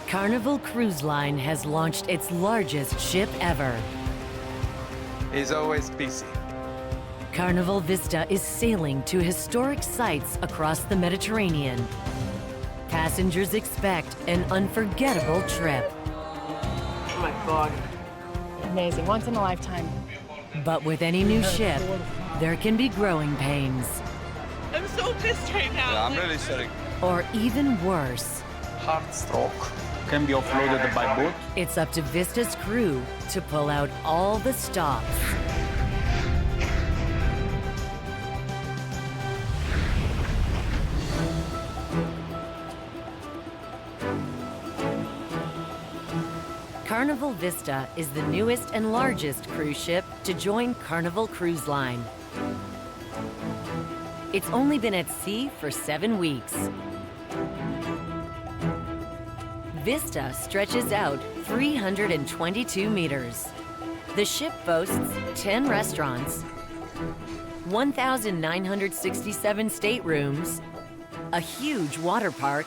Carnival Cruise Line has launched its largest ship ever. It's always busy. Carnival Vista is sailing to historic sites across the Mediterranean. Passengers expect an unforgettable trip. Oh my God. Amazing, once in a lifetime. But with any new ship, there can be growing pains. I'm so pissed right now. Yeah, I'm really sorry. Or even worse. Heart stroke. Can be offloaded by boat. It's up to Vista's crew to pull out all the stops. Carnival Vista is the newest and largest cruise ship to join Carnival Cruise Line. It's only been at sea for 7 weeks. Vista stretches out 322 meters. The ship boasts 10 restaurants, 1,967 staterooms, a huge water park,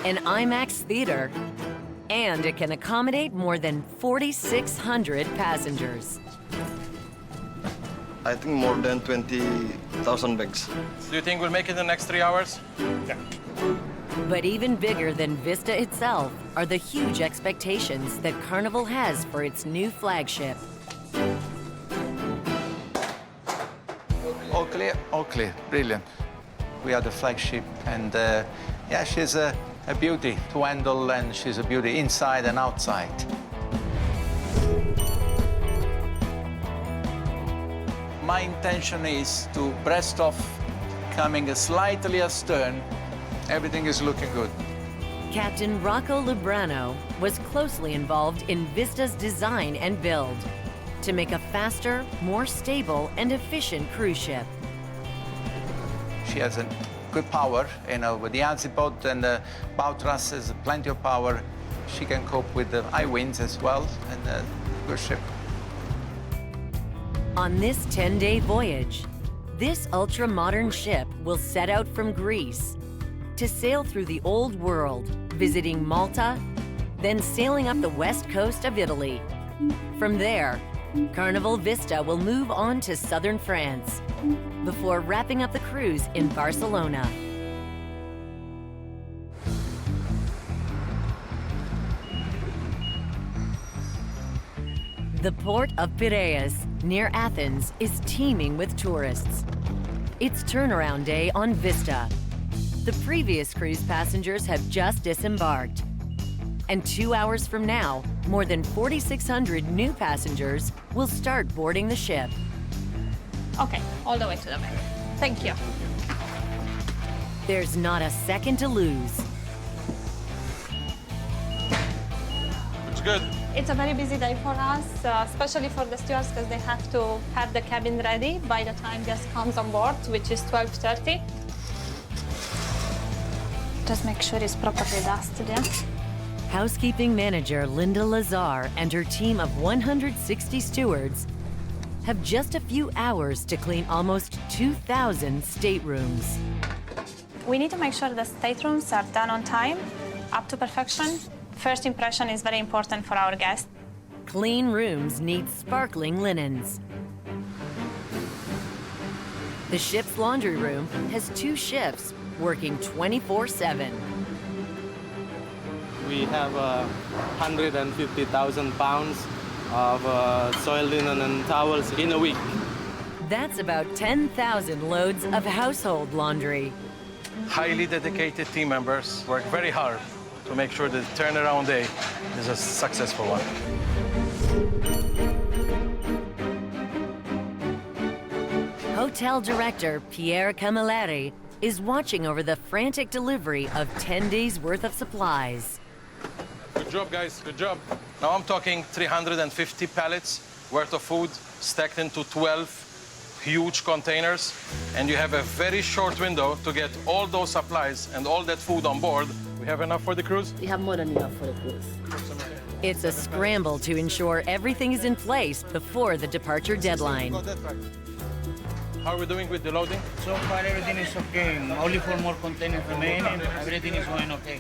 an IMAX theater, and it can accommodate more than 4,600 passengers. I think more than 20,000 bags. Do you think we'll make it in the next 3 hours? Yeah. But even bigger than Vista itself are the huge expectations that Carnival has for its new flagship. All clear? All clear. Brilliant. We are the flagship, and yeah, she's a beauty to handle, and she's a beauty inside and outside. My intention is to breast off, coming slightly astern. Everything is looking good. Captain Rocco Lubrano was closely involved in Vista's design and build to make a faster, more stable, and efficient cruise ship. She has a good power, you know, with the azimuth and the bow thrust has plenty of power. She can cope with the high winds as well, and a good ship. On this 10-day voyage, this ultra-modern ship will set out from Greece to sail through the Old World, visiting Malta, then sailing up the west coast of Italy. From there, Carnival Vista will move on to southern France before wrapping up the cruise in Barcelona. The port of Piraeus, near Athens, is teeming with tourists. It's turnaround day on Vista. The previous cruise passengers have just disembarked. And 2 hours from now, more than 4,600 new passengers will start boarding the ship. Okay, all the way to the back. Thank you. There's not a second to lose. It's good. It's a very busy day for us, especially for the stewards, because they have to have the cabin ready by the time guest comes on board, which is 12:30. Just make sure it's properly dusted, yeah? Housekeeping manager Linda Lazar and her team of 160 stewards have just a few hours to clean almost 2,000 staterooms. We need to make sure the staterooms are done on time, up to perfection. First impression is very important for our guests. Clean rooms need sparkling linens. The ship's laundry room has 2 shifts working 24/7. We have 150,000 pounds of soiled linen and towels in a week. That's about 10,000 loads of household laundry. Highly dedicated team members work very hard to make sure the turnaround day is a successful one. Hotel director Pierre Camilleri is watching over the frantic delivery of 10 days' worth of supplies. Good job, guys. Good job. Now I'm talking 350 pallets worth of food stacked into 12 huge containers, and you have a very short window to get all those supplies and all that food on board. We have enough for the cruise? We have more than enough for the cruise. It's a scramble to ensure everything is in place before the departure deadline. How are we doing with the loading? So far, everything is okay. Only 4 more containers remaining. Everything is going okay.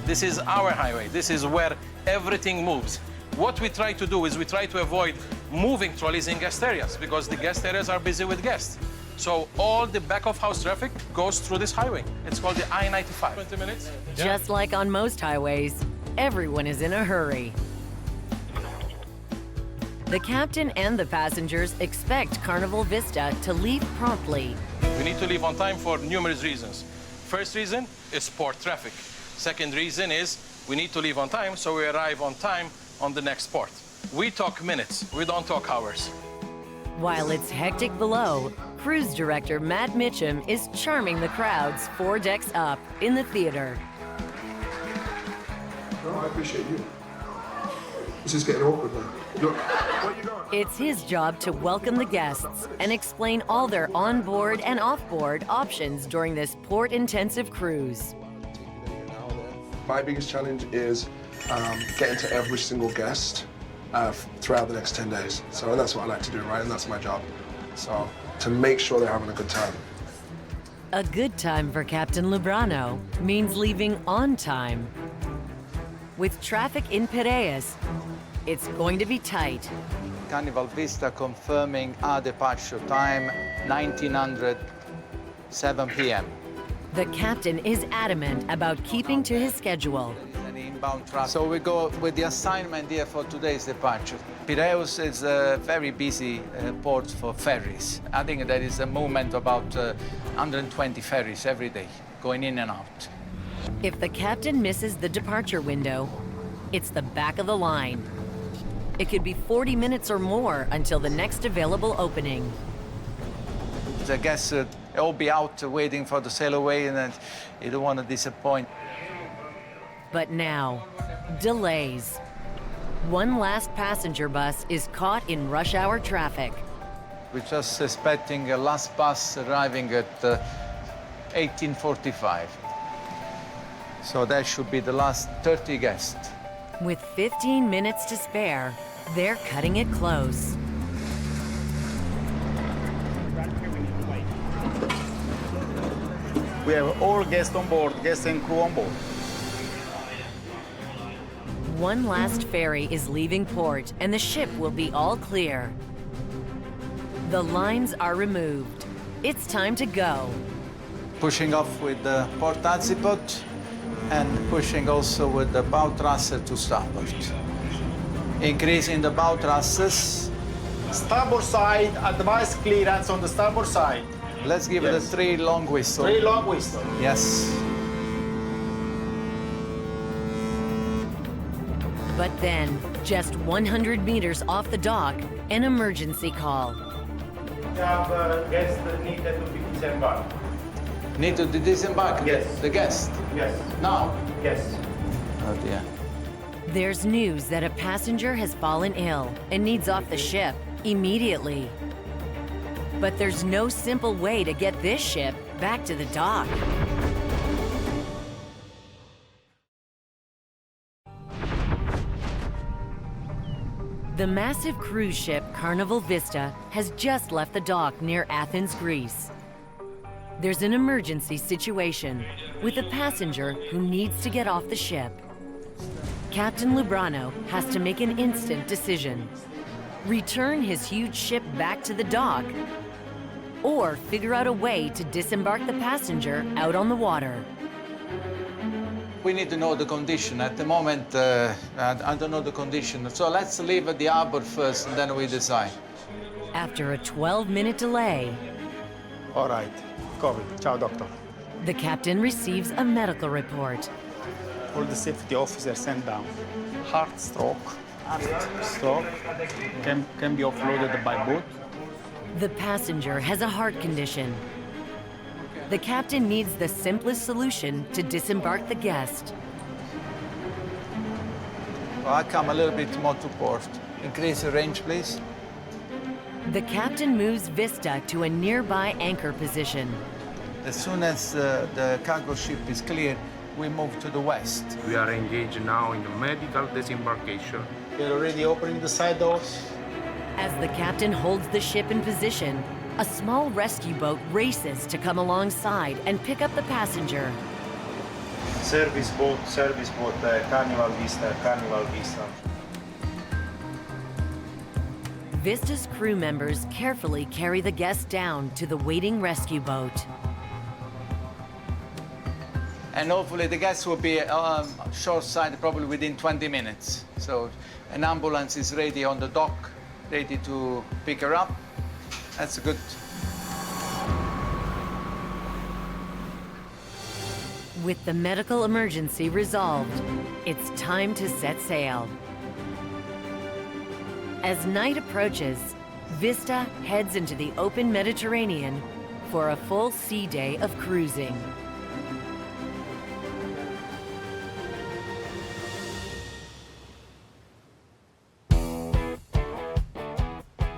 This is our highway. This is where everything moves. What we try to do is we try to avoid moving trolleys in guest areas because the guest areas are busy with guests. So all the back of house traffic goes through this highway. It's called the I-95. 20 minutes. Just like on most highways, everyone is in a hurry. The captain and the passengers expect Carnival Vista to leave promptly. We need to leave on time for numerous reasons. First reason is port traffic. Second reason is we need to leave on time so we arrive on time on the next port. We talk minutes, we don't talk hours. While it's hectic below, cruise director Matt Mitchum is charming the crowds 4 decks up in the theater. No, I appreciate you. This is getting awkward now. Look, what you doing? It's his job to welcome the guests and explain all their onboard and offboard options during this port-intensive cruise. My biggest challenge is getting to every single guest throughout the next 10 days. So that's what I like to do, right? And that's my job. So to make sure they're having a good time. A good time for Captain Lubrano means leaving on time. With traffic in Piraeus, it's going to be tight. Carnival Vista confirming our departure time, 1907 p.m. The captain is adamant about keeping to his schedule. So we go with the assignment here for today's departure. Piraeus is a very busy port for ferries. I think there is a movement about 120 ferries every day going in and out. If the captain misses the departure window, it's the back of the line. It could be 40 minutes or more until the next available opening. The guests all be out waiting for the sail away, and you don't want to disappoint. But now, delays. One last passenger bus is caught in rush hour traffic. We're just expecting a last bus arriving at 18:45. So that should be the last 30 guests. With 15 minutes to spare, they're cutting it close. We have all guests on board, guests and crew on board. One last ferry is leaving port and the ship will be all clear. The lines are removed. It's time to go. Pushing off with the port azimuth and pushing also with the bow thruster to starboard. Increasing the bow thrusters. Starboard side, advice clearance on the starboard side. Let's give it a 3 long whistle. 3 long whistle. Yes. But then, just 100 meters off the dock, an emergency call. We have guests that needed to be disembarked. Need to disembark the guest? Yes. Now? Yes. Oh dear. There's news that a passenger has fallen ill and needs off the ship immediately. But there's no simple way to get this ship back to the dock. The massive cruise ship Carnival Vista has just left the dock near Athens, Greece. There's an emergency situation with a passenger who needs to get off the ship. Captain Lubrano has to make an instant decision. Return his huge ship back to the dock, or figure out a way to disembark the passenger out on the water. We need to know the condition. At the moment, I don't know the condition. So let's leave at the harbor first, and then we decide. After a 12-minute delay, All right. Copy. Ciao, doctor. the captain receives a medical report. All the safety officers sent down. Heart stroke. Heart stroke. Can be offloaded by boat. The passenger has a heart condition. The captain needs the simplest solution to disembark the guest. Well, I come a little bit more to port. Increase the range, please. The captain moves Vista to a nearby anchor position. As soon as the cargo ship is clear, we move to the west. We are engaged now in the medical disembarkation. We're already opening the side doors. As the captain holds the ship in position, a small rescue boat races to come alongside and pick up the passenger. Service boat, Carnival Vista, Carnival Vista. Vista's crew members carefully carry the guests down to the waiting rescue boat. And hopefully the guests will be shore-side probably within 20 minutes. So an ambulance is ready on the dock, ready to pick her up. That's good. With the medical emergency resolved, it's time to set sail. As night approaches, Vista heads into the open Mediterranean for a full sea day of cruising.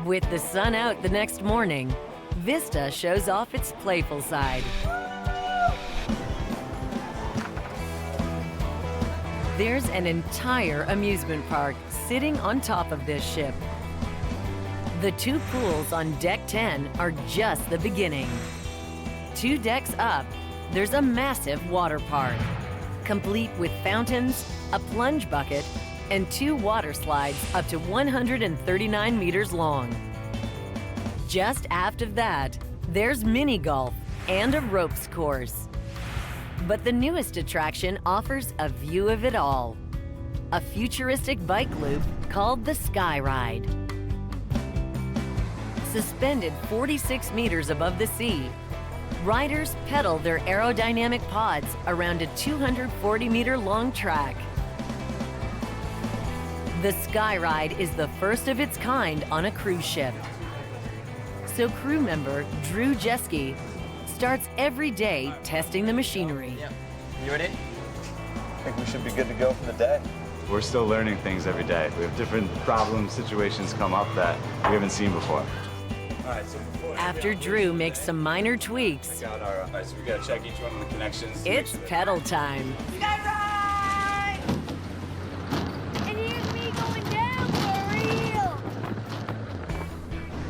With the sun out the next morning, Vista shows off its playful side. There's an entire amusement park sitting on top of this ship. The 2 pools on Deck 10 are just the beginning. 2 decks up, there's a massive water park, complete with fountains, a plunge bucket, and 2 water slides up to 139 meters long. Just aft of that, there's mini golf and a ropes course. But the newest attraction offers a view of it all. A futuristic bike loop called the Sky Ride. Suspended 46 meters above the sea, riders pedal their aerodynamic pods around a 240-meter-long track. The Sky Ride is the first of its kind on a cruise ship. So crew member Drew Jeske starts every day testing the machinery. You ready? I think we should be good to go for the day. We're still learning things every day. We have different problems, situations come up that we haven't seen before. All right, so After Drew makes some minor tweaks, all right, so we gotta check each one of the connections. it's pedal time. Sky ride! And here's me going down for real!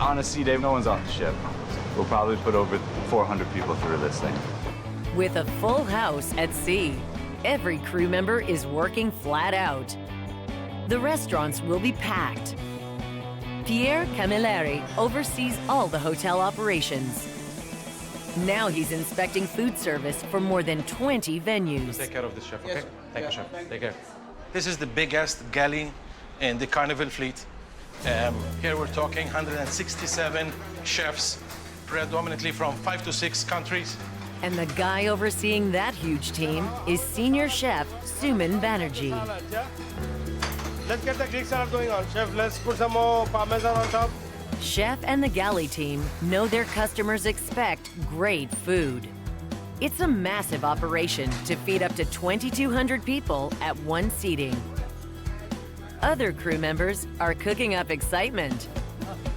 On a sea day, no one's off the ship. We'll probably put over 400 people through this thing. With a full house at sea, every crew member is working flat out. The restaurants will be packed. Pierre Camilleri oversees all the hotel operations. Now he's inspecting food service for more than 20 venues. Take care of this, chef, okay? Thank you, chef. Take care. This is the biggest galley in the Carnival fleet. Here we're talking 167 chefs, predominantly from 5 to 6 countries. And the guy overseeing that huge team is senior chef Suman Banerjee. Let's get the Greek salad going on. Chef, let's put some more parmesan on top. Chef and the galley team know their customers expect great food. It's a massive operation to feed up to 2,200 people at one seating. Other crew members are cooking up excitement.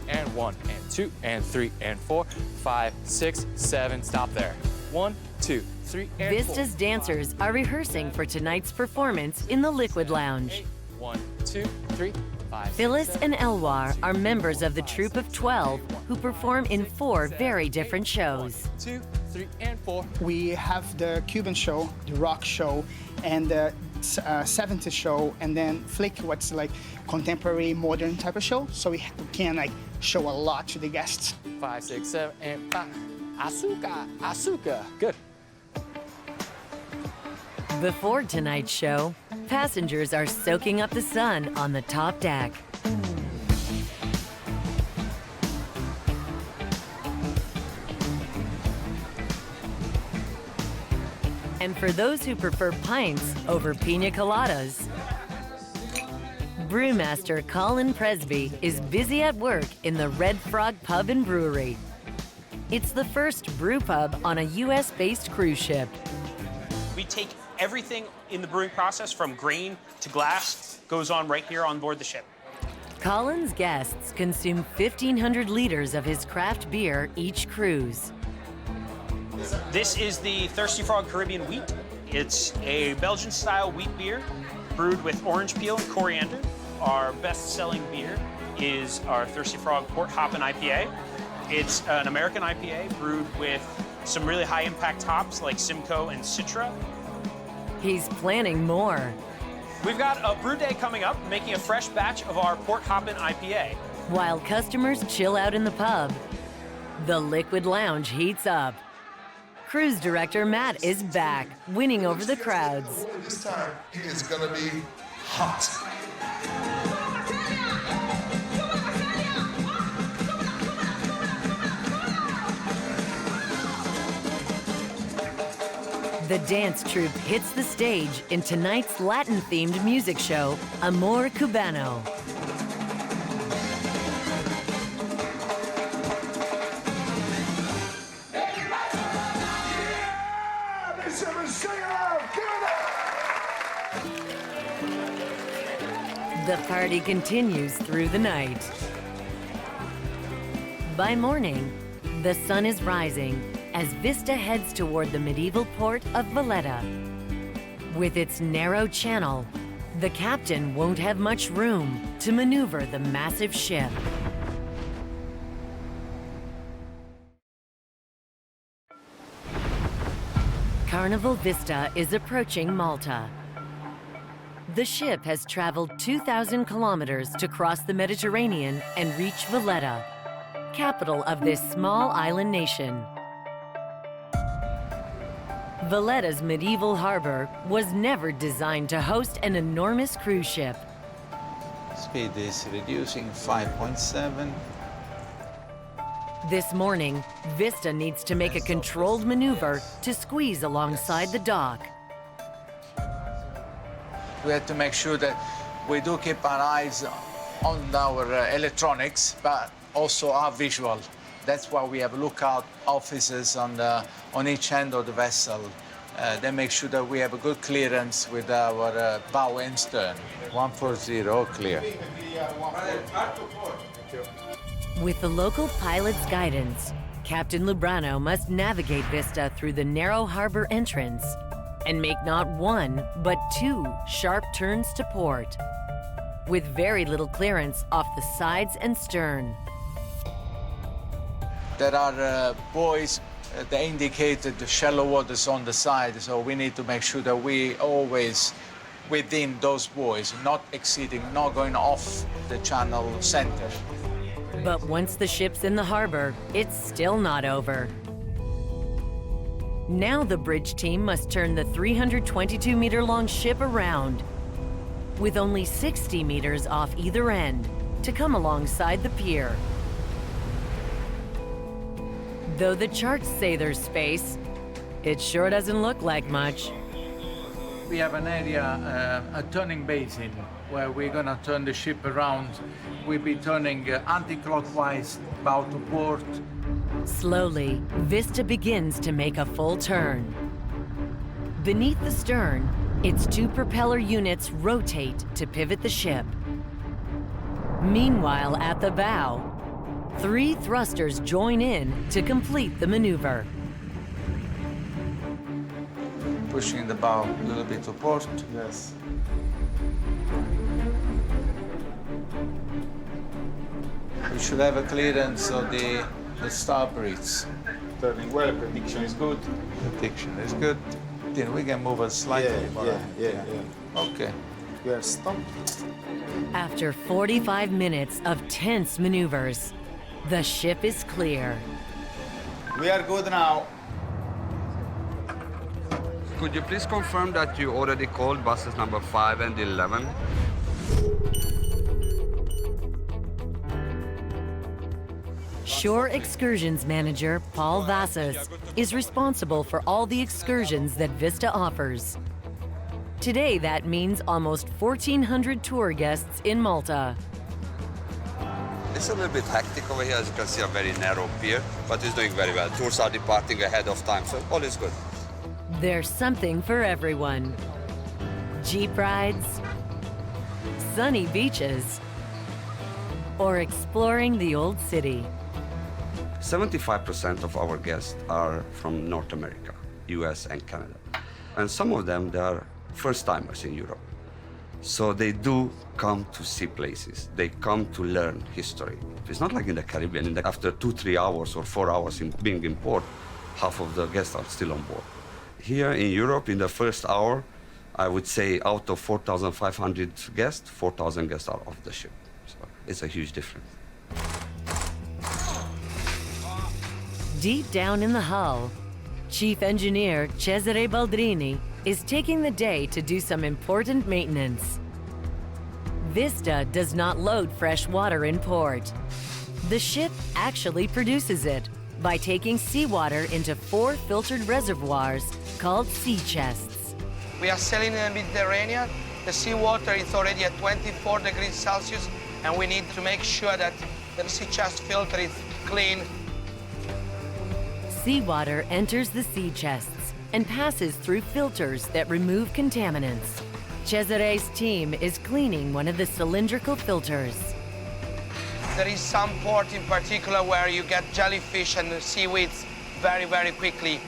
And 1, and 2, and 3, and 4, 5, 6, 7, stop there. 1, 2, 3, and 4. Vista's dancers are rehearsing for tonight's performance in the Liquid Lounge. 1, 2, 3, 5. Phyllis and Elwar are members of the troupe of 12 who perform in 4 very different shows. 2, 3, and 4. We have the Cuban show, the rock show, and the 70s show, and then Flick, what's like contemporary, modern type of show. So we can like show a lot to the guests. 5, 6, 7, and 5. Azúcar, azúcar. Good. Before tonight's show, passengers are soaking up the sun on the top deck. And for those who prefer pints over pina coladas, brewmaster Colin Presby is busy at work in the Red Frog Pub and Brewery. It's the first brew pub on a US-based cruise ship. We take everything in the brewing process from grain to glass goes on right here on board the ship. Colin's guests consume 1,500 liters of his craft beer each cruise. This is the Thirsty Frog Caribbean Wheat. It's a Belgian-style wheat beer brewed with orange peel and coriander. Our best-selling beer is our Thirsty Frog Port Hoppin' IPA. It's an American IPA brewed with some really high-impact hops like Simcoe and Citra. He's planning more. We've got a brew day coming up, making a fresh batch of our Port Hoppin IPA. While customers chill out in the pub, the Liquid Lounge heats up. Cruise director Matt is back, winning over the crowds. This time, it is gonna be hot. The dance troupe hits the stage in tonight's Latin-themed music show, Amor Cubano. The party continues through the night. By morning, the sun is rising as Vista heads toward the medieval port of Valletta. With its narrow channel, the captain won't have much room to maneuver the massive ship. Carnival Vista is approaching Malta. The ship has traveled 2,000 kilometers to cross the Mediterranean and reach Valletta, capital of this small island nation. Valletta's medieval harbor was never designed to host an enormous cruise ship. Speed is reducing 5.7. This morning, Vista needs to make a controlled maneuver to squeeze alongside the dock. We have to make sure that we do keep our eyes on our electronics, but also our visual. That's why we have lookout officers on each end of the vessel. They make sure that we have a good clearance with our bow and stern. 140, clear. With the local pilot's guidance, Captain Lubrano must navigate Vista through the narrow harbor entrance and make not one, but two sharp turns to port, with very little clearance off the sides and stern. There are buoys that indicated the shallow waters on the side, so we need to make sure that we always within those buoys, not exceeding, not going off the channel center. But once the ship's in the harbor, it's still not over. Now the bridge team must turn the 322-meter-long ship around, with only 60 meters off either end, to come alongside the pier. Though the charts say there's space, it sure doesn't look like much. We have an area, a turning basin, where we're gonna turn the ship around. We'll be turning anti-clockwise about to port. Slowly, Vista begins to make a full turn. Beneath the stern, its two propeller units rotate to pivot the ship. Meanwhile, at the bow, three thrusters join in to complete the maneuver. Pushing the bow a little bit to port. Yes. We should have a clearance of the starboards. Turning well, prediction is good. Prediction is good. Then we can move it slightly more. Yeah. Okay. We are stopped. After 45 minutes of tense maneuvers, the ship is clear. We are good now. Could you please confirm that you already called buses number 5 and 11? Shore Excursions Manager Paul Vassas is responsible for all the excursions that Vista offers. Today, that means almost 1,400 tour guests in Malta. It's a little bit hectic over here. As you can see, a very narrow pier, but it's doing very well. Tours are departing ahead of time, so all is good. There's something for everyone. Jeep rides, sunny beaches, or exploring the old city. 75% of our guests are from North America, US and Canada. And some of them, they are first-timers in Europe. So they do come to see places. They come to learn history. It's not like in the Caribbean. After 2-3 hours or 4 hours in being in port, half of the guests are still on board. Here in Europe, in the first hour, I would say out of 4,500 guests, 4,000 guests are off the ship. So it's a huge difference. Deep down in the hull, Chief Engineer Cesare Baldrini is taking the day to do some important maintenance. Vista does not load fresh water in port. The ship actually produces it by taking seawater into 4 filtered reservoirs called sea chests. We are sailing in the Mediterranean. The seawater is already at 24 degrees Celsius, and we need to make sure that the sea chest filter is clean. Seawater enters the sea chests and passes through filters that remove contaminants. Cesare's team is cleaning one of the cylindrical filters. There is some port in particular where you get jellyfish and seaweeds very, very quickly.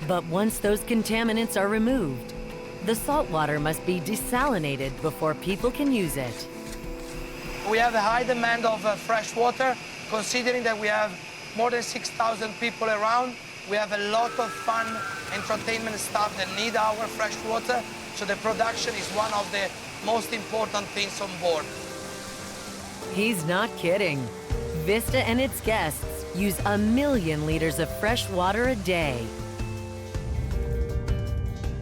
But once those contaminants are removed, the salt water must be desalinated before people can use it. We have a high demand of fresh water, considering that we have more than 6,000 people around. We have a lot of fun entertainment staff that need our fresh water, so the production is one of the most important things on board. He's not kidding. Vista and its guests use 1 million liters of fresh water a day.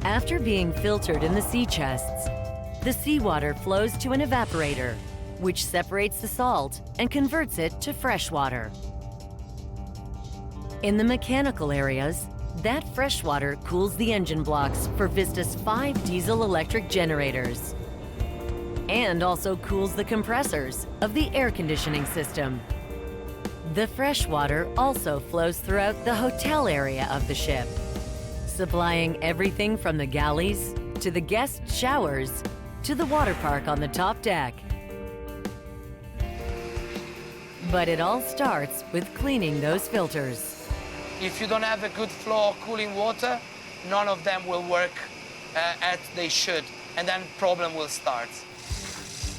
After being filtered in the sea chests, the seawater flows to an evaporator, which separates the salt and converts it to fresh water. In the mechanical areas, that fresh water cools the engine blocks for Vista's 5 diesel-electric generators, and also cools the compressors of the air conditioning system. The fresh water also flows throughout the hotel area of the ship, supplying everything from the galleys to the guest showers to the water park on the top deck. But it all starts with cleaning those filters. If you don't have a good flow of cooling water, none of them will work as they should, and then problem will start.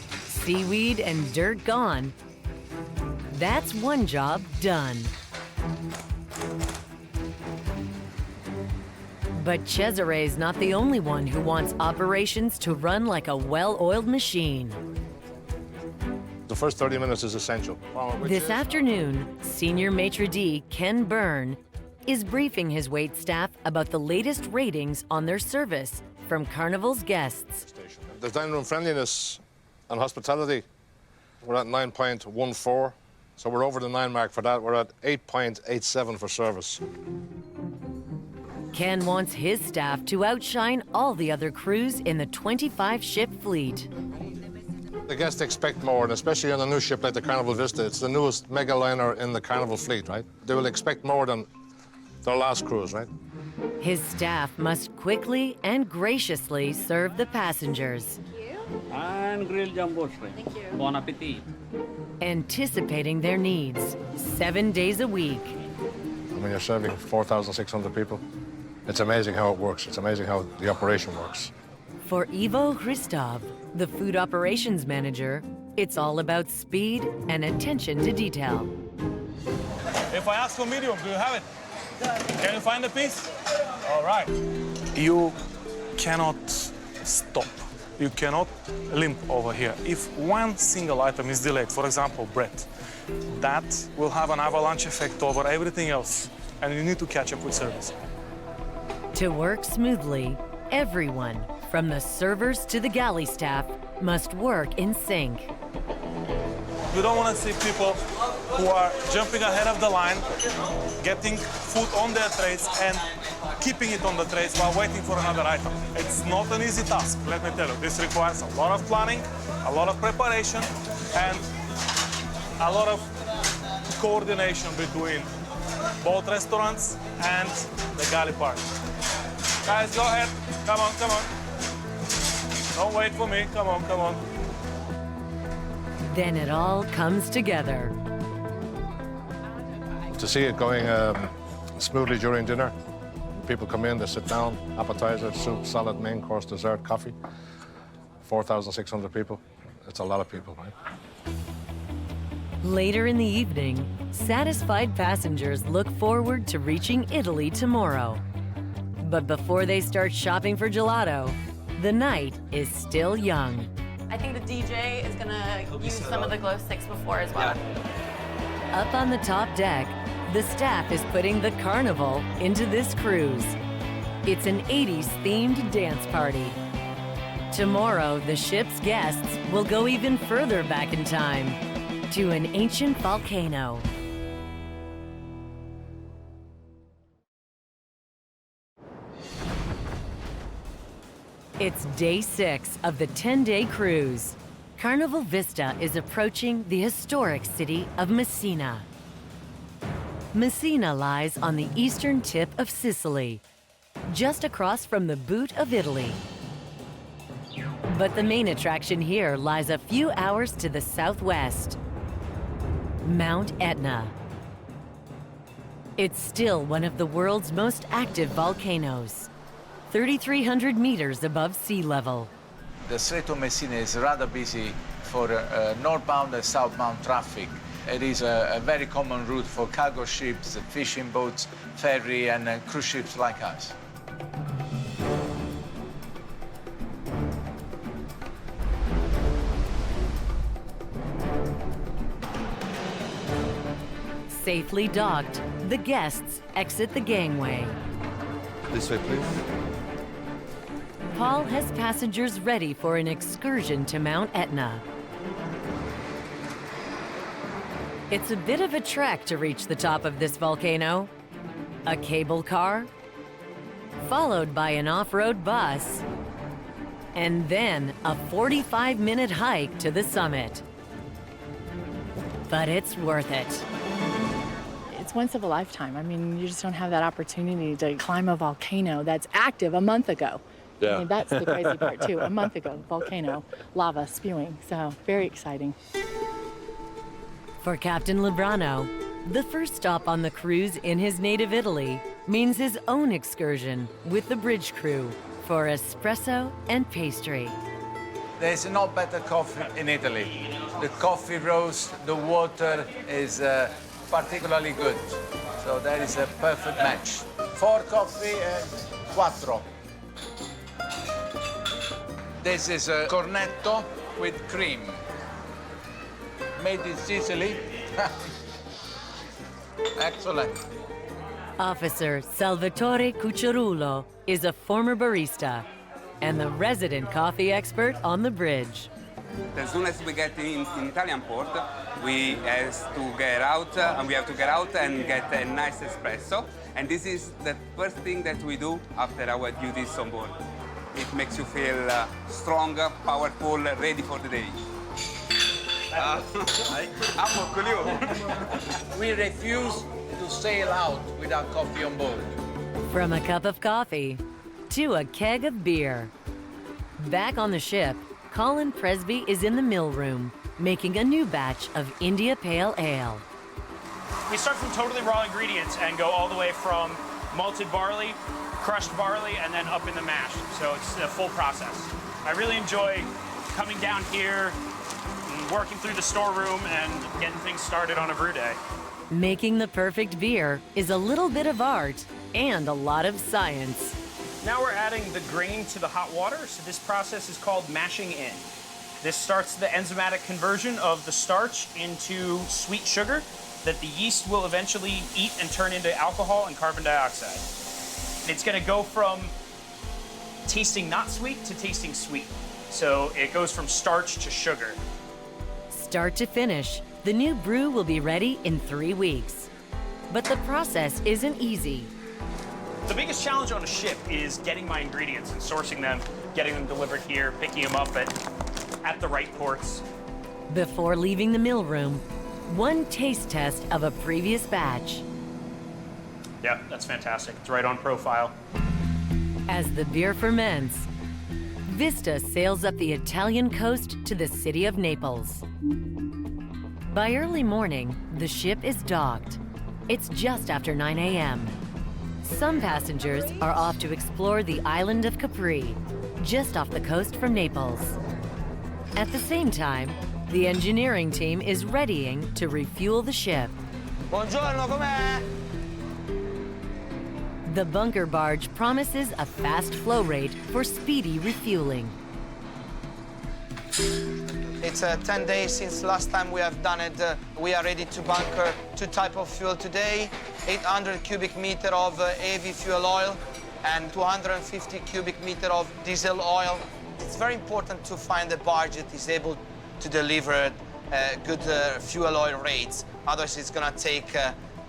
Seaweed and dirt gone. That's one job done. But Cesare's not the only one who wants operations to run like a well-oiled machine. The first 30 minutes is essential. This afternoon, Senior Maitre d' Ken Byrne is briefing his wait staff about the latest ratings on their service from Carnival's guests. The dining room friendliness and hospitality, we're at 9.14, so we're over the 9 mark for that. We're at 8.87 for service. Ken wants his staff to outshine all the other crews in the 25-ship fleet. The guests expect more, and especially on a new ship like the Carnival Vista. It's the newest mega liner in the Carnival fleet, right? They will expect more than their last cruise, right? His staff must quickly and graciously serve the passengers. And grilled jumbo shrimp. Thank you. Bon appetit. Anticipating their needs 7 days a week. When you're serving 4,600 people, it's amazing how it works. It's amazing how the operation works. For Ivo Hristov, the food operations manager, it's all about speed and attention to detail. If I ask for medium, do you have it? Can you find a piece? All right. You cannot stop. You cannot limp over here. If one single item is delayed, for example, bread, that will have an avalanche effect over everything else, and you need to catch up with service. To work smoothly, everyone, from the servers to the galley staff, must work in sync. You don't want to see people who are jumping ahead of the line, getting food on their trays and keeping it on the trays while waiting for another item. It's not an easy task, let me tell you. This requires a lot of planning, a lot of preparation, and a lot of coordination between both restaurants and the galley park. Guys, go ahead. Come on, come on. Don't wait for me. Come on, come on. Then it all comes together. To see it going smoothly during dinner, people come in, they sit down, appetizer, soup, salad, main course, dessert, coffee. 4,600 people. It's a lot of people, right? Later in the evening, satisfied passengers look forward to reaching Italy tomorrow. But before they start shopping for gelato, the night is still young. I think the DJ is gonna use some of the glow sticks before as well. Up on the top deck, the staff is putting the carnival into this cruise. It's an 80s themed dance party. Tomorrow, the ship's guests will go even further back in time to an ancient volcano. It's day 6 of the 10-day cruise. Carnival Vista is approaching the historic city of Messina. Messina lies on the eastern tip of Sicily, just across from the boot of Italy. But the main attraction here lies a few hours to the southwest, Mount Etna. It's still one of the world's most active volcanoes, 3,300 meters above sea level. The Strait of Messina is rather busy for northbound and southbound traffic. It is a very common route for cargo ships, fishing boats, ferry, and cruise ships like us. Safely docked, the guests exit the gangway. This way, please. Paul has passengers ready for an excursion to Mount Etna. It's a bit of a trek to reach the top of this volcano. A cable car, followed by an off-road bus, and then a 45-minute hike to the summit. But it's worth it. It's once of a lifetime. I mean, you just don't have that opportunity to climb a volcano that's active a month ago. Yeah. I mean, that's the crazy part too. A month ago, volcano, lava spewing. So very exciting. For Captain Librano, the first stop on the cruise in his native Italy means his own excursion with the bridge crew for espresso and pastry. There's no better coffee in Italy. The coffee roast, the water is particularly good. So that is a perfect match. 4 coffee and 4. This is a cornetto with cream. Made in Sicily. Excellent. Officer Salvatore Cucciarulo is a former barista and the resident coffee expert on the bridge. As soon as we get in Italian port, we have to get out, and we have to get out and get a nice espresso. And this is the first thing that we do after our duties on board. It makes you feel stronger, powerful, ready for the day. We refuse to sail out without coffee on board. From a cup of coffee to a keg of beer. Back on the ship, Colin Presby is in the mill room, making a new batch of India Pale Ale. We start from totally raw ingredients and go all the way from malted barley, crushed barley, and then up in the mash. So it's a full process. I really enjoy coming down here, and working through the storeroom, and getting things started on a brew day. Making the perfect beer is a little bit of art and a lot of science. Now we're adding the grain to the hot water, so this process is called mashing in. This starts the enzymatic conversion of the starch into sweet sugar that the yeast will eventually eat and turn into alcohol and carbon dioxide. It's gonna go from tasting not sweet to tasting sweet. So it goes from starch to sugar. Start to finish, the new brew will be ready in 3 weeks. But the process isn't easy. The biggest challenge on a ship is getting my ingredients and sourcing them, getting them delivered here, picking them up at the right ports. Before leaving the mill room, one taste test of a previous batch. Yeah, that's fantastic. It's right on profile. As the beer ferments, Vista sails up the Italian coast to the city of Naples. By early morning, the ship is docked. It's just after 9 a.m. Some passengers are off to explore the island of Capri, just off the coast from Naples. At the same time, the engineering team is readying to refuel the ship. Buongiorno, com'è? The bunker barge promises a fast flow rate for speedy refueling. It's 10 days since last time we have done it. We are ready to bunker 2 types of fuel today, 800 cubic meter of heavy fuel oil and 250 cubic meter of diesel oil. It's very important to find a barge that is able to deliver good fuel oil rates. Otherwise, it's going to take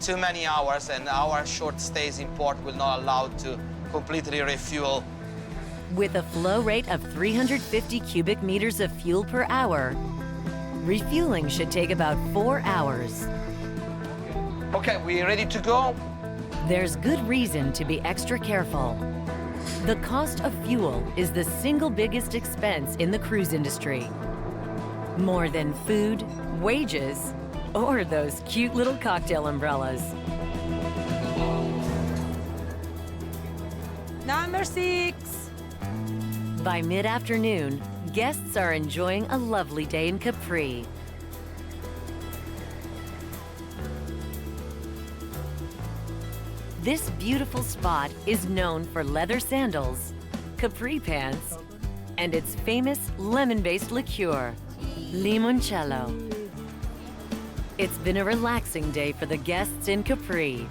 too many hours, and our short stays in port will not allow to completely refuel. With a flow rate of 350 cubic meters of fuel per hour, refueling should take about 4 hours. Okay, we ready to go? There's good reason to be extra careful. The cost of fuel is the single biggest expense in the cruise industry. More than food, wages, or those cute little cocktail umbrellas. Number 6. By mid-afternoon, guests are enjoying a lovely day in Capri. This beautiful spot is known for leather sandals, capri pants, and its famous lemon-based liqueur, limoncello. It's been a relaxing day for the guests in Capri.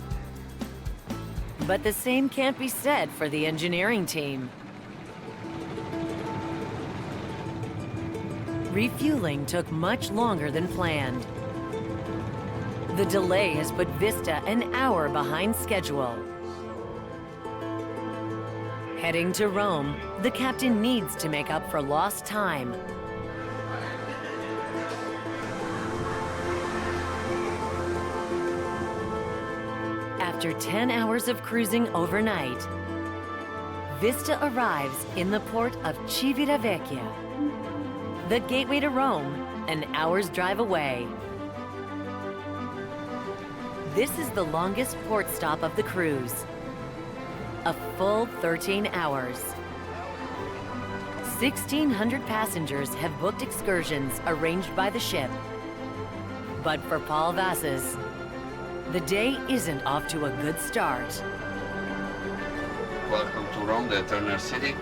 But the same can't be said for the engineering team. Refueling took much longer than planned. The delay has put Vista an hour behind schedule. Heading to Rome, the captain needs to make up for lost time. After 10 hours of cruising overnight, Vista arrives in the port of Civitavecchia, the gateway to Rome, an hour's drive away. This is the longest port stop of the cruise, a full 13 hours. 1,600 passengers have booked excursions arranged by the ship. But for Paul Vasses, the day isn't off to a good start. Welcome to Rome, the Eternal City.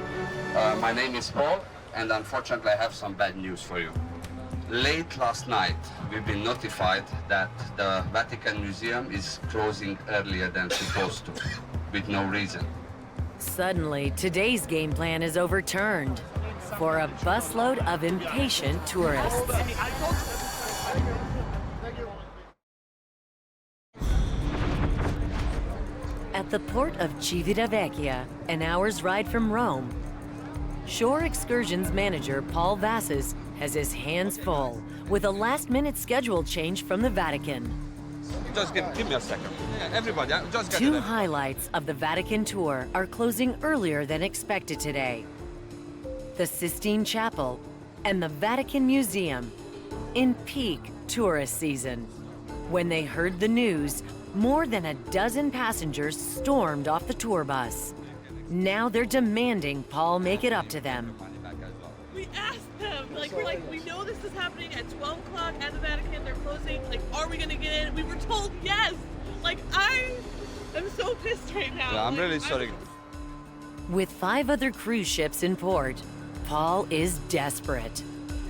My name is Paul, and unfortunately I have some bad news for you. Late last night, we've been notified that the Vatican Museum is closing earlier than supposed to, with no reason. Suddenly, today's game plan is overturned for a busload of impatient tourists. At the port of Civitavecchia, an hour's ride from Rome, Shore Excursions manager Paul Vasses has his hands full with a last-minute schedule change from the Vatican. Just give me a second. Everybody, just get 2 highlights of the Vatican tour are closing earlier than expected today. The Sistine Chapel and the Vatican Museum in peak tourist season. When they heard the news, more than a dozen passengers stormed off the tour bus. Now they're demanding Paul make it up to them. We asked them, we're like, we know this is happening at 12 o'clock at the Vatican, they're closing, are we gonna get in? We were told yes! I am so pissed right now. Yeah, I'm really sorry. With 5 other cruise ships in port, Paul is desperate.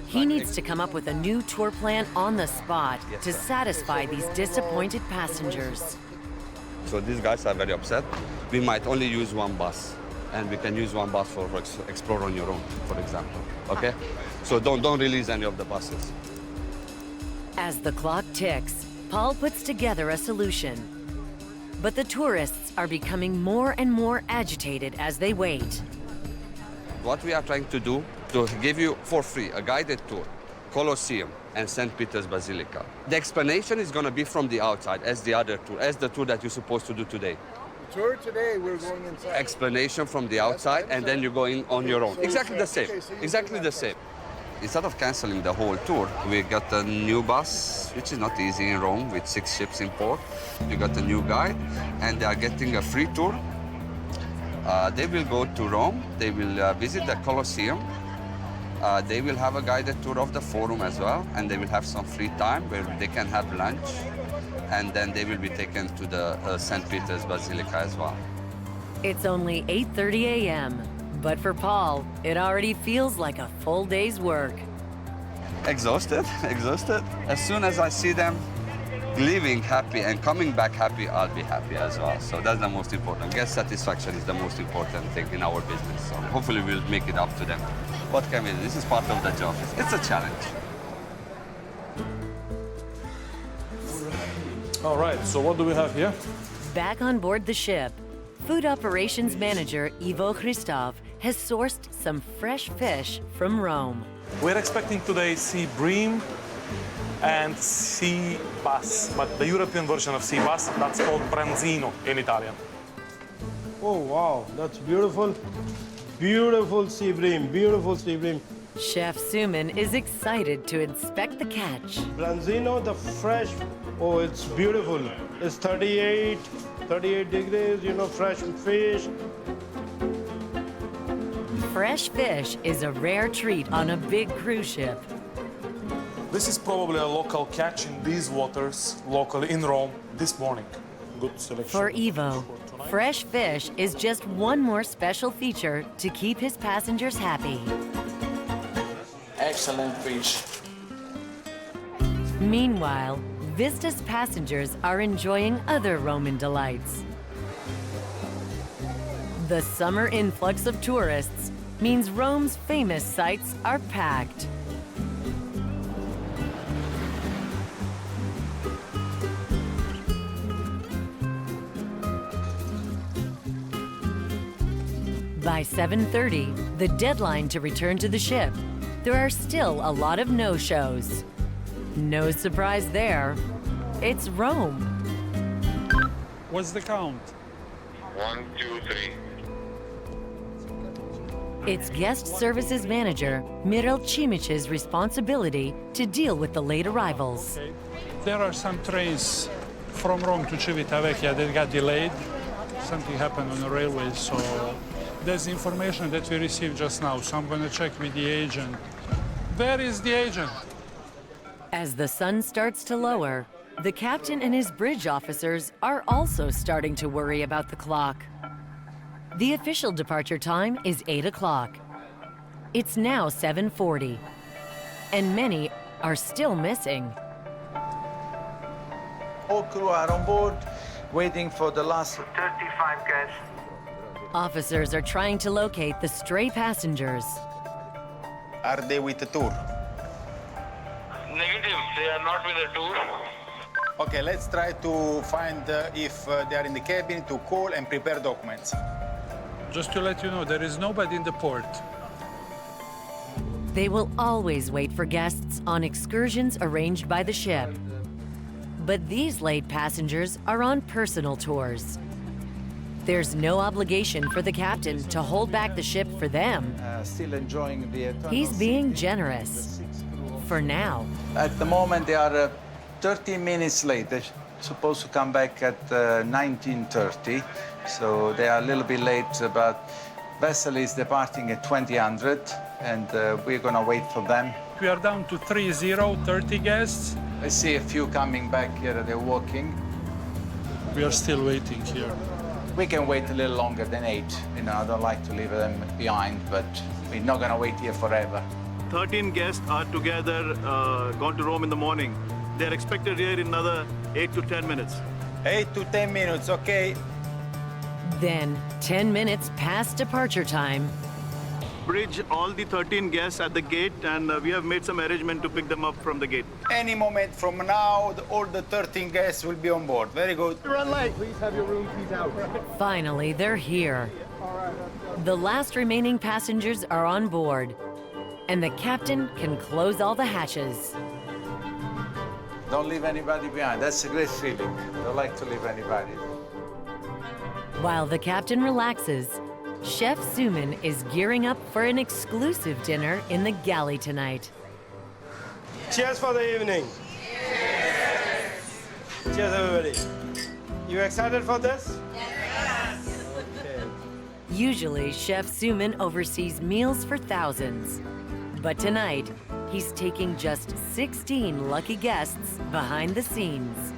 He needs to come up with a new tour plan on the spot to satisfy these disappointed passengers. So these guys are very upset. We might only use one bus, and we can use one bus for explore on your own, for example. Okay? So don't release any of the buses. As the clock ticks, Paul puts together a solution. But the tourists are becoming more and more agitated as they wait. What we are trying to do, to give you for free a guided tour, Colosseum and St. Peter's Basilica. The explanation is going to be from the outside, as the other tour, as the tour that you're supposed to do today. Tour today, we're going inside. Explanation from the outside, and then you go in on your own. Exactly the same. Exactly the same. Instead of canceling the whole tour, we got a new bus, which is not easy in Rome, with 6 ships in port. We got a new guide, and they are getting a free tour. They will go to Rome. They will visit the Colosseum. They will have a guided tour of the Forum as well, and they will have some free time where they can have lunch, and then they will be taken to the St. Peter's Basilica as well. It's only 8:30 a.m., but for Paul, it already feels like a full day's work. Exhausted, exhausted. As soon as I see them leaving happy and coming back happy, I'll be happy as well. So that's the most important. Guest satisfaction is the most important thing in our business. So hopefully we'll make it up to them. What can we do? This is part of the job. It's a challenge. All right, so what do we have here? Back on board the ship, Food Operations Manager Ivo Christov has sourced some fresh fish from Rome. We're expecting today sea bream and sea bass, but the European version of sea bass, that's called branzino in Italian. Oh, wow, that's beautiful. Beautiful sea bream, beautiful sea bream. Chef Suman is excited to inspect the catch. Branzino, the fresh, oh, it's beautiful. It's 38 degrees, you know, fresh fish. Fresh fish is a rare treat on a big cruise ship. This is probably a local catch in these waters, locally in Rome, this morning. Good selection. For Ivo, fresh fish is just one more special feature to keep his passengers happy. Excellent fish. Meanwhile, Vista's passengers are enjoying other Roman delights. The summer influx of tourists means Rome's famous sites are packed. By 7:30, the deadline to return to the ship, there are still a lot of no-shows. No surprise there. It's Rome. What's the count? 1, 2, 3. It's guest services manager Mirel Cimic's responsibility to deal with the late arrivals. Okay. There are some trains from Rome to Civitavecchia that got delayed. Something happened on the railway, so there's information that we received just now, so I'm going to check with the agent. Where is the agent? As the sun starts to lower, the captain and his bridge officers are also starting to worry about the clock. The official departure time is 8 o'clock. It's now 7:40, and many are still missing. All crew are on board, waiting for the last 35 guests. Officers are trying to locate the stray passengers. Are they with the tour? Negative, they are not with the tour. Okay, let's try to find if they are in the cabin to call and prepare documents. Just to let you know, there is nobody in the port. They will always wait for guests on excursions arranged by the ship. But these late passengers are on personal tours. There's no obligation for the captain to hold back the ship for them. Still enjoying the eternal He's being generous. For now. At the moment, they are 13 minutes late. They're supposed to come back at 19:30, so they are a little bit late, but vessel is departing at 2000, and we're gonna wait for them. We are down to 30 guests. I see a few coming back here, they're walking. We are still waiting here. We can wait a little longer than 8. You know, I don't like to leave them behind, but we're not gonna wait here forever. 13 guests are together, gone to Rome in the morning. They're expected here in another 8 to 10 minutes. 8 to 10 minutes, okay. Then, 10 minutes past departure time, Bridge all the 13 guests at the gate, and we have made some arrangement to pick them up from the gate. Any moment from now, all the 13 guests will be on board. Very good. Run late. Please have your room keys out. finally they're here. The last remaining passengers are on board, and the captain can close all the hatches. Don't leave anybody behind. That's a great feeling. Don't like to leave anybody. While the captain relaxes, Chef Suman is gearing up for an exclusive dinner in the galley tonight. Cheers for the evening. Cheers, everybody. You excited for this? Yes. Okay. Usually, Chef Suman oversees meals for thousands. But tonight, he's taking just 16 lucky guests behind the scenes.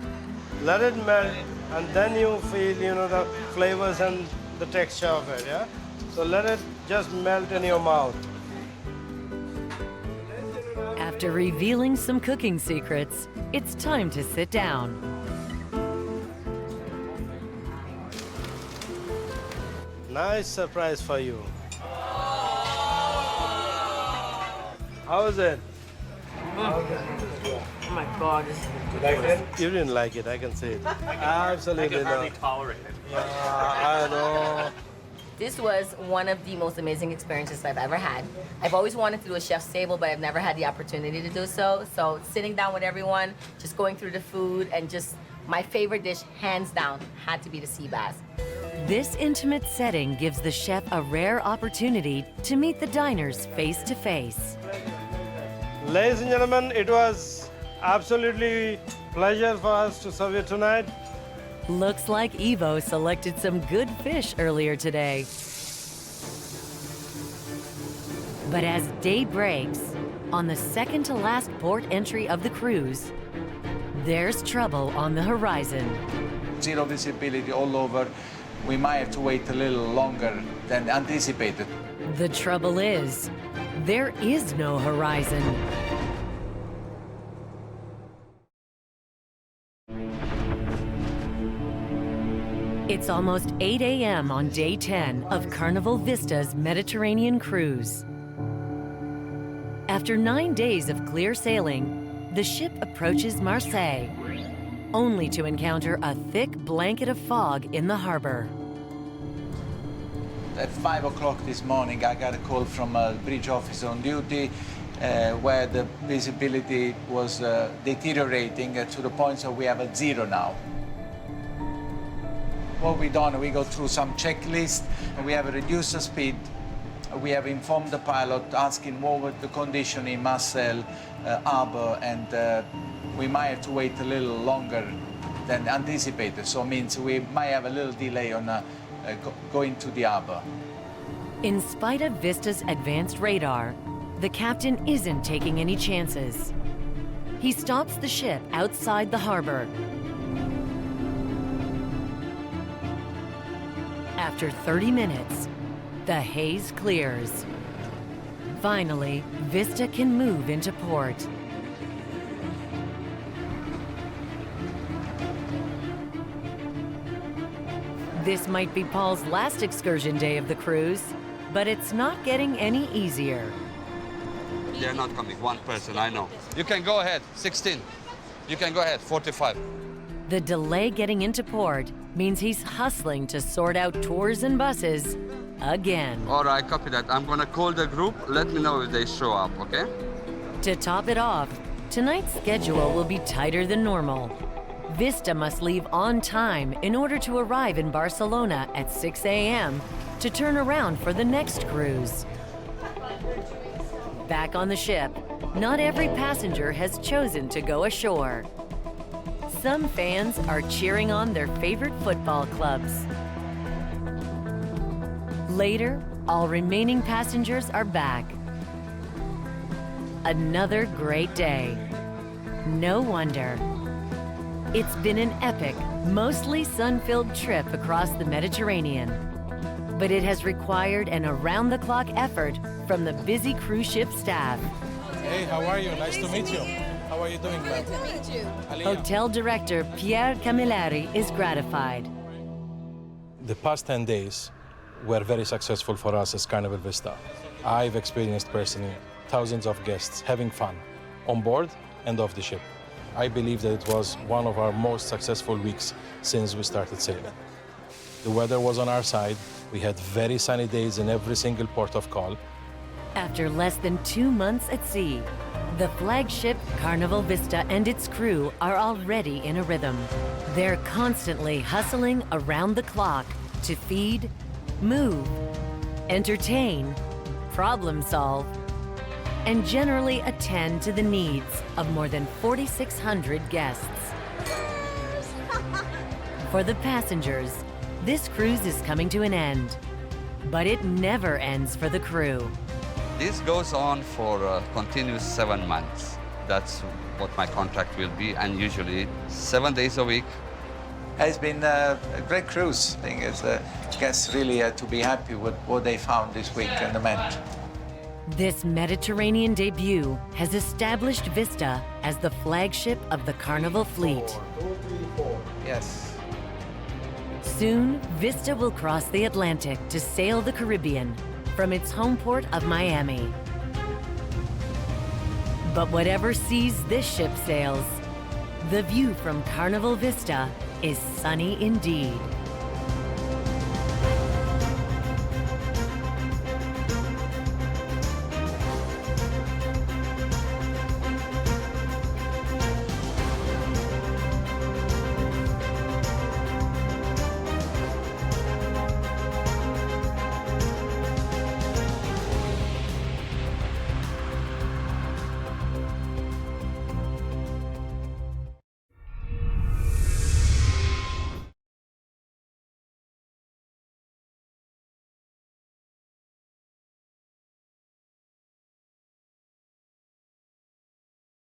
Let it melt, and then you feel, you know, the flavors and the texture of it, yeah? So let it just melt in your mouth. After revealing some cooking secrets, it's time to sit down. Nice surprise for you. How is it? Oh my God. You like it? You didn't like it, I can see it. Absolutely not. tolerate it. I know. This was one of the most amazing experiences I've ever had. I've always wanted to do a chef's table, but I've never had the opportunity to do so. So sitting down with everyone, just going through the food, and just my favorite dish, hands down, had to be the sea bass. This intimate setting gives the chef a rare opportunity to meet the diners face to face. Ladies and gentlemen, it was absolutely pleasure for us to serve you tonight. Looks like Ivo selected some good fish earlier today. But as day breaks, on the second to last port entry of the cruise, there's trouble on the horizon. Zero visibility all over. We might have to wait a little longer than anticipated. The trouble is, there is no horizon. It's almost 8 a.m. on day 10 of Carnival Vista's Mediterranean cruise. After 9 days of clear sailing, the ship approaches Marseille, only to encounter a thick blanket of fog in the harbor. At 5 o'clock this morning, I got a call from a bridge officer on duty where the visibility was deteriorating to the point that we have a zero now. What we done, we go through some checklist, and we have reduced the speed. We have informed the pilot, asking what was the condition in Marseille harbor, and we might have to wait a little longer than anticipated. So it means we might have a little delay on going to the harbor. In spite of Vista's advanced radar, the captain isn't taking any chances. He stops the ship outside the harbor. After 30 minutes, the haze clears. Finally, Vista can move into port. This might be Paul's last excursion day of the cruise, but it's not getting any easier. They're not coming. One person, I know. You can go ahead, 16. You can go ahead, 45. The delay getting into port means he's hustling to sort out tours and buses again. All right, copy that. I'm gonna call the group. Let me know if they show up, okay? To top it off, tonight's schedule will be tighter than normal. Vista must leave on time in order to arrive in Barcelona at 6 a.m. to turn around for the next cruise. Back on the ship, not every passenger has chosen to go ashore. Some fans are cheering on their favorite football clubs. Later, all remaining passengers are back. Another great day. No wonder. It's been an epic, mostly sun-filled trip across the Mediterranean. But it has required an around-the-clock effort from the busy cruise ship staff. Hey, how are you? Nice to meet you. How are you doing, ma'am? Nice to meet you. Hotel director Pierre Camilleri is gratified. The past 10 days were very successful for us as Carnival Vista. I've experienced personally thousands of guests having fun on board and off the ship. I believe that it was one of our most successful weeks since we started sailing. The weather was on our side. We had very sunny days in every single port of call. After less than 2 months at sea, the flagship Carnival Vista and its crew are already in a rhythm. They're constantly hustling around the clock to feed, move, entertain, problem solve, and generally attend to the needs of more than 4,600 guests. For the passengers, this cruise is coming to an end, but it never ends for the crew. This goes on for continuous 7 months. That's what my contract will be, and usually 7 days a week, It's been a great cruise. I think guests really had to be happy with what they found this week in the Met. This Mediterranean debut has established Vista as the flagship of the Carnival fleet. Yes. Soon, Vista will cross the Atlantic to sail the Caribbean from its home port of Miami. But whatever seas this ship sails, the view from Carnival Vista is sunny indeed.